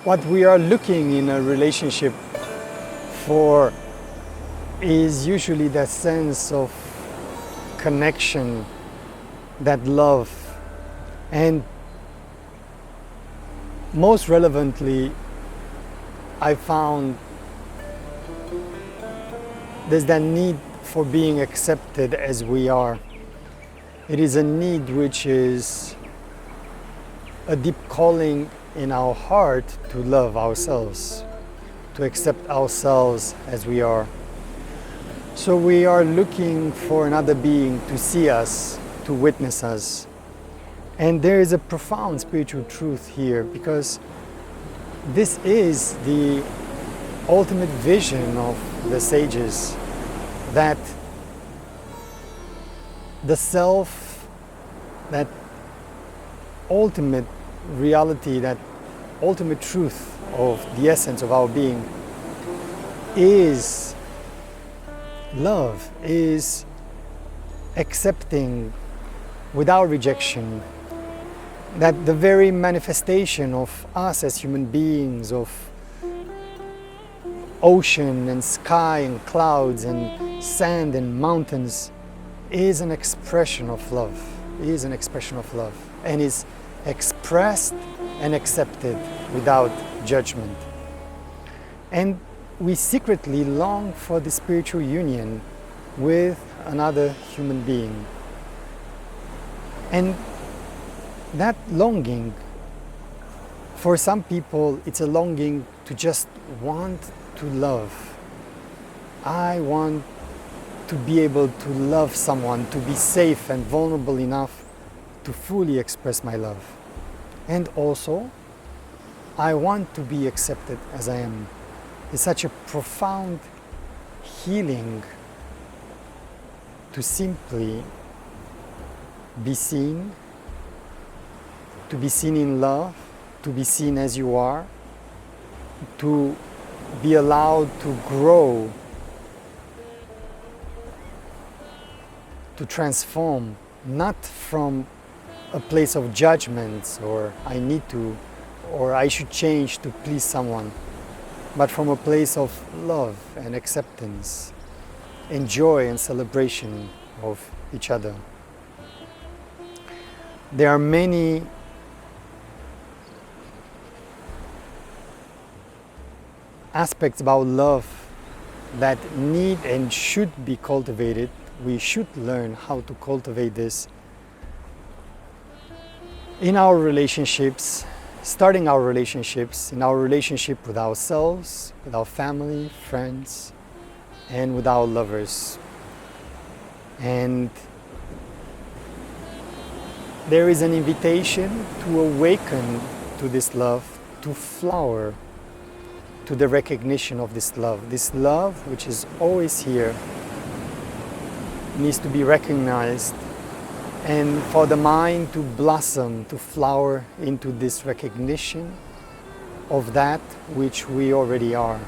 what we are looking in a relationship for is usually that sense of connection, that love, and most relevantly, I found there's that need for being accepted as we are. It is a need which is a deep calling in our heart to love ourselves, to accept ourselves as we are. So we are looking for another being to see us, to witness us. And there is a profound spiritual truth here, because this is the ultimate vision of the sages, that the self, that ultimate reality, that ultimate truth of the essence of our being is love, is accepting without rejection, that the very manifestation of us as human beings, of ocean and sky and clouds and sand and mountains, is an expression of love, is an expression of love, and is expressed and accepted without judgment. And we secretly long for the spiritual union with another human being. And that longing, for some people, it's a longing to just want to love. I want to be able to love someone, to be safe and vulnerable enough to fully express my love. And also, I want to be accepted as I am. It's such a profound healing to simply be seen, to be seen in love, to be seen as you are, to be allowed to grow, to transform, not from a place of judgments or I need to, or I should change to please someone, but from a place of love and acceptance and joy and celebration of each other. There are many aspects about love that need and should be cultivated. We should learn how to cultivate this in our relationships, starting our relationships, in our relationship with ourselves, with our family, friends, and with our lovers. And there is an invitation to awaken to this love, to flower to the recognition of this love which is always here, needs to be recognized, and for the mind to blossom, to flower into this recognition of that which we already are.